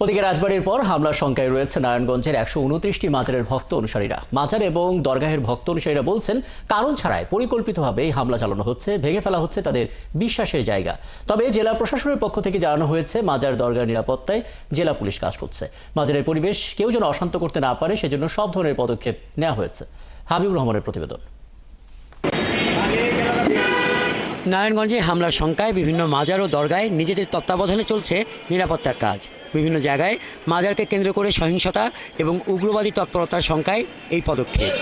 ওদিকে রাজবাড়ির পর হামলার শঙ্কায় রয়েছে নারায়ণগঞ্জের 129টি মাজারের ভক্ত অনুসারীরা। মাজার এবং দরগাহের ভক্ত অনুসারীরা বলছেন, কারণ ছাড়াই পরিকল্পিতভাবে এই হামলা চালানো হচ্ছে, ভেঙে ফেলা হচ্ছে তাদের বিশ্বাসের জায়গা। তবে জেলা প্রশাসনের পক্ষ থেকে জানানো হয়েছে, মাজার দরগার নিরাপত্তায় জেলা পুলিশ কাজ করছে। মাজারের পরিবেশ কেউ যেন অশান্ত করতে না পারে, সেজন্য সব ধরনের পদক্ষেপ নেওয়া হয়েছে। হাবিবুর রহমানের প্রতিবেদন। নারায়ণগঞ্জে হামলার শঙ্কায় বিভিন্ন মাজার ও দরগায় নিজেদের তত্ত্বাবধানে চলছে নিরাপত্তার কাজ। বিভিন্ন জায়গায় মাজারকে কেন্দ্র করে সহিংসতা এবং উগ্রবাদী তৎপরতার শঙ্কায় এই পদক্ষেপ।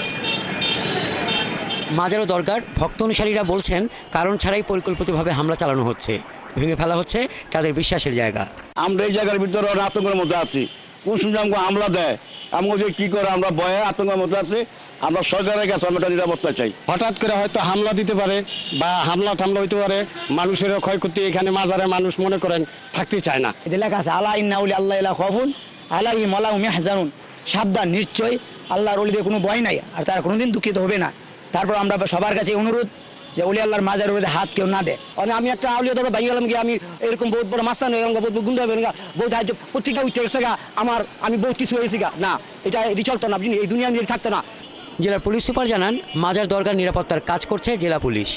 মাজার ও দরগার ভক্ত অনুসারীরা বলছেন, কারণ ছাড়াই পরিকল্পিতভাবে হামলা চালানো হচ্ছে, ভেঙে ফেলা হচ্ছে তাদের বিশ্বাসের জায়গা। আমরা এই জায়গার ভিতরে আতঙ্কের মধ্যে আছি। কোন সময় আমাকে হামলা দেয়, আমাকে যে কি করে, আমরা ভয়ে আতঙ্কের মধ্যে আছি। আমরা সরকারের কাছে আমরা নিরাপত্তা চাই। হঠাৎ করে হয়তো হামলা দিতে পারে বা হামলা হইতে পারে, মানুষের ক্ষয়ক্ষতি। এখানে মাজারে মানুষ মনে করেন থাকতে চায় না। এতে লেখা আছে আলা ইন্না উলি আল্লাহ ইলা খাউফুন আলাইহিম ওয়া লাহুম ইয়াহজানুন, সাবধান, নিশ্চয় আল্লাহর ওলিদের কোনো ভয় নাই আর তারা কোনোদিন দুঃখিত হবে না। তারপর আমরা সবার কাছে অনুরোধ যে ওলি আল্লাহর মাজারের মধ্যে হাত কেউ না দেয়। আমি একটা আউলিয়া ধরে ভাই গেলাম গিয়ে, আমি এরকম বহুত বড় মাস্তান হয়ে গেলাম, বহুত গুন্ডা হয়ে গেলাম, বহুত প্রত্যেকটা উঠে গেছে গা আমার, আমি বহুত কিছু হয়েছি গা। না, এটা চলতো না, এই দুনিয়া নিয়ে থাকতো না। জেলার পুলিশ সুপার জানান, মাজার দরগার নিরাপত্তার কাজ করছে জেলা পুলিশ।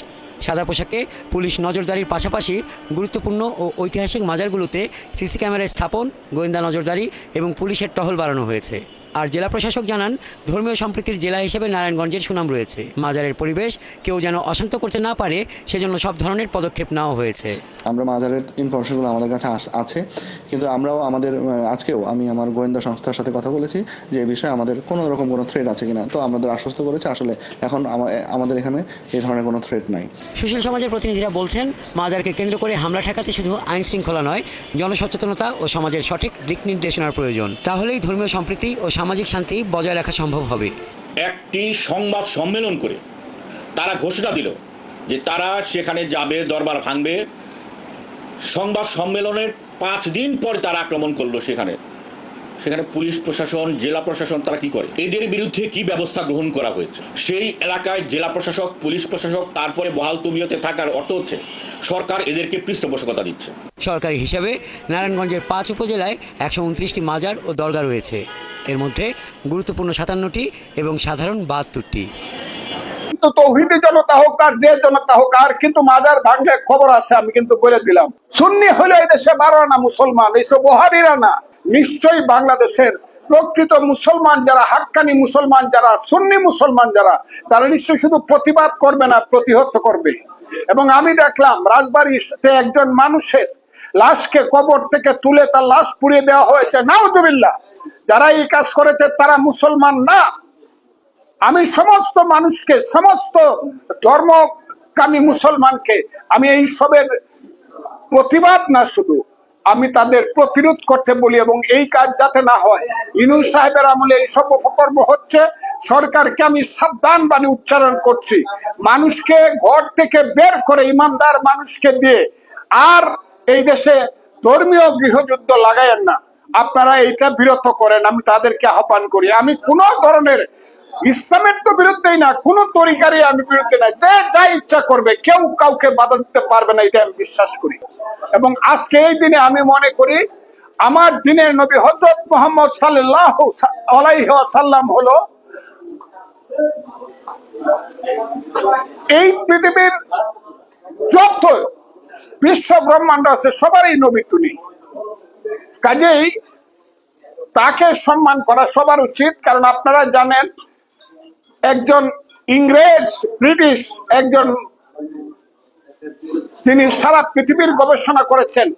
সাদা পোশাকে পুলিশ নজরদারির পাশাপাশি গুরুত্বপূর্ণ ও ঐতিহাসিক মাজারগুলোতে সিসি ক্যামেরা স্থাপন, গোয়েন্দা নজরদারি এবং পুলিশের টহল বাড়ানো হয়েছে। আর জেলা প্রশাসক জানান, ধর্মীয় সম্প্রীতির জেলা হিসেবে নারায়ণগঞ্জের সুনাম রয়েছে। মাজারের পরিবেশ কেউ যেন অশান্ত করতে না পারে, সেজন্য সব ধরনের পদক্ষেপ নেওয়া হয়েছে। আমরা মাজারের ইনফরমেশনগুলো আমাদের কাছে আছে, কিন্তু আমরাও আজকেও আমি আমার গোয়েন্দা সংস্থার সাথে কথা বলেছি যে এই বিষয়ে আমাদের কোনো রকম কোনো থ্রেট আছে কিনা। তো আমাদের আশ্বস্ত করেছে আসলে এখন আমাদের এখানে এই ধরনের কোনো থ্রেট নাই। সুশীল সমাজের প্রতিনিধিরা বলছেন, মাজারকে কেন্দ্র করে হামলা ঠেকাতে শুধু আইন শৃঙ্খলা নয়, জনসচেতনতা ও সমাজের সঠিক দিক নির্দেশনার প্রয়োজন। তাহলেই ধর্মীয় সম্প্রীতি ও সামাজিক শান্তি বজায় রাখা সম্ভব হবে। একটি সংবাদ সম্মেলন করে তারা ঘোষণা দিল যে তারা সেখানে যাবে, দরবার ভাঙবে। সংবাদ সম্মেলনের 5 দিন পর তারা আক্রমণ করলো। সেখানে পুলিশ প্রশাসন, জেলা প্রশাসন তারা কি করে, এদের বিরুদ্ধে কি ব্যবস্থা গ্রহণ করা হয়েছে? সেই এলাকায় জেলা প্রশাসক, পুলিশ প্রশাসক, তারপরে বহাল তবিয়তে থাকার অর্থ হচ্ছে সরকার এদেরকে পৃষ্ঠপোষকতা দিচ্ছে। সরকারি হিসাবে নারায়ণগঞ্জের 5 উপজেলায় 129টি মাজার ও দরগা রয়েছে। এর মধ্যে গুরুত্বপূর্ণ 57টি এবং সাধারণ 72টি। কিন্তু তৌহিদি জনতা হোক আর যে জনতা হোক, আর কিন্তু মাজার ভাঙলে খবর আছে, আমি কিন্তু বলে দিলাম। সুন্নি হলে এই দেশে 12 আনা মুসলমান, এইসব ওহাবিরা না। নিশ্চয়ই বাংলাদেশের প্রকৃত মুসলমান যারা, হাক্কানি মুসলমান যারা, সুন্নি মুসলমান যারা, তারা নিশ্চয়ই শুধু প্রতিবাদ করবে না, প্রতিহত করবে। এবং আমি দেখলাম রাজবাড়িতে একজন মানুষের লাশকে কবর থেকে তুলে তার লাশ পুড়িয়ে দেওয়া হয়েছে। নাউজুবিল্লাহ। যারা এই কাজ করেছে তারা মুসলমান না। আমি সমস্ত মানুষকে, সমস্ত ধর্মকামী মুসলমানকে আমি এই সবের প্রতিবাদ না, শুধু আমি তাদের প্রতিরোধ করতে বলি। এবং এই কাজ যাতে না হয়, ইউনূস সাহেবের আমলে এই সব অপকর্ম হচ্ছে। সরকারকে আমি সাবধান বাণী উচ্চারণ করছি, মানুষকে ঘর থেকে বের করে ইমানদার মানুষকে দিয়ে আর এই দেশে ধর্মীয় গৃহযুদ্ধ লাগায়েন না। আপনারা এইটা বিরত করেন, আমি তাদেরকে আহ্বান করি। আমি কোন ধরনের ইসলামের তো বিরুদ্ধেই না, কোন তরিকারই আমি বিরুদ্ধে না। যে যা ইচ্ছা করবে, কেউ কাউকে বাধা দিতে পারবে না, এটা আমি বিশ্বাস করি। এবং আজকে এই দিনে আমি মনে করি আমার দিনের নবী হযরত মুহাম্মদ সাল্লাল্লাহু আলাইহি ওয়াসাল্লাম হলো এই পৃথিবীর যত বিশ্ব ব্রহ্মাণ্ড আছে সবারই নবী তিনি। কাজেই তাকে সম্মান করা সবার উচিত। কারণ আপনারা জানেন, একজন ইংরেজ, ব্রিটিশ একজন, তিনি সারা পৃথিবীর গবেষণা করেছেন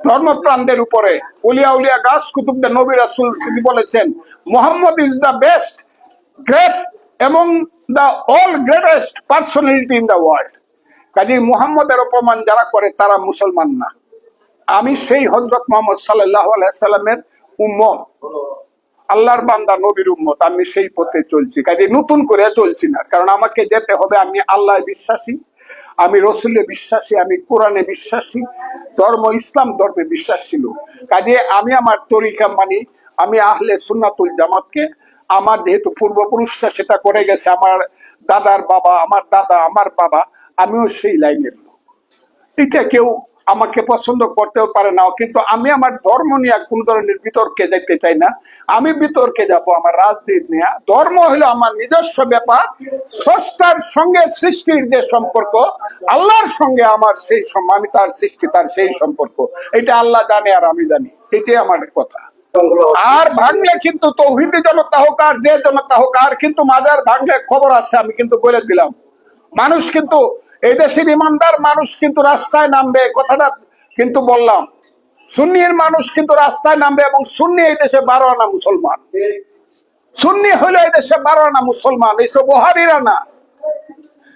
ধর্মপ্রাণদের উপরে। উলিয়া উলিয়া গাছ কুতুবদের, নবী রাসূল তিনি বলেছেন, Muhammad is the best great among the all greatest personality in the world. কাজেই মুহাম্মদের অপমান যারা করে তারা মুসলমান না। আমি সেই হযরত মুহাম্মদ সাল্লাল্লাহু আলাইহি সাল্লামের উম্মত, আল্লাহর বান্দা, নবীর উম্মত। আমি সেই পথে চলছি, কাজেই নতুন করে চলছি না। কারণ আমাকে যেতে হবে। আমি আল্লাহ বিশ্বাসী, আমি রসুলে বিশ্বাসী, আমি কোরআনে বিশ্বাসী, ধর্ম ইসলাম ধর্মে বিশ্বাসী লোক। কাজে আমি আমার তরিকা মানি। আমি আহলে সুন্নাতুল জামাতকে, আমার যেহেতু পূর্বপুরুষরা সেটা করে গেছে, আমার দাদার বাবা, আমার দাদা, আমার বাবা, আমিও সেই লাইনের লোক। এটা কেউ আমাকে পছন্দ করতেও পারে না, কিন্তু আমি আমার ধর্ম নিয়ে কোন ধরনের বিতর্কে যেতে চাই না। আমি বিতর্কে যাব আমার রাজনীতি নিয়ে। ধর্ম হলো আমার নিজস্ব ব্যাপার, স্রষ্টার সঙ্গে সৃষ্টির যে সম্পর্ক, আল্লাহর সঙ্গে আমার সেই আমি তার সৃষ্টি, তার সেই সম্পর্ক, এটা আল্লাহ জানে আর আমি জানি, এটাই আমার কথা। আর ভাঙলে কিন্তু তৌহিদি জনতা হোক আর যে জনতা হোক, আর কিন্তু মাজার ভাঙলে খবর আছে, আমি কিন্তু বলে দিলাম। মানুষ কিন্তু এই দেশের ইমানদার মানুষ কিন্তু রাস্তায় নামবে, কথাটা কিন্তু বললাম। সুন্নির মানুষ কিন্তু রাস্তায় নামবে, এবং সুন্নি এই দেশে 12 আনা মুসলমান। সুন্নি হলো এই দেশে 12 আনা মুসলমান, এইসব ওহাবিরা না।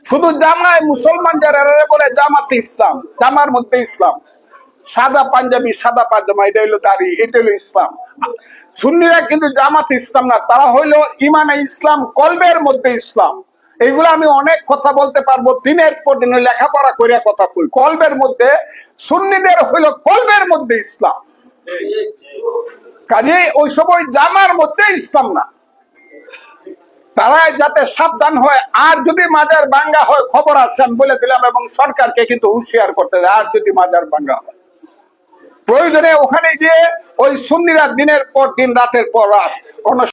শুধু জামায় মুসলমান যারা বলে জামাতে ইসলাম, জামার মধ্যে ইসলাম, সাদা পাঞ্জাবি সাদা পাজামা, এটা হইলো দাড়ি, এটা হইলো ইসলাম। সুন্নিরা কিন্তু জামাতে ইসলাম না, তারা হইলো ইমানে ইসলাম, কলবের মধ্যে ইসলাম। এইগুলো আমি অনেক কথা বলতে পারবো, দিনের পর দিন লেখাপড়া করে কথা কই। কলবের মধ্যে সুন্নিদের হইলো কলবের মধ্যে ইসলাম, কাজে ওই সময় জামার মধ্যে ইসলাম না। তারা যাতে সাবধান হয়। আর যদি মাজার ভাঙ্গা হয়, খবর আছে আমি বলে দিলাম, এবং সরকারকে কিন্তু হুঁশিয়ার করতে দেয়। আর যদি মাজার ভাঙ্গা হয়, প্রয়োজনে ওখানে গিয়ে ওই সুন্নিরা দিনের পর দিন রাতের পর রাত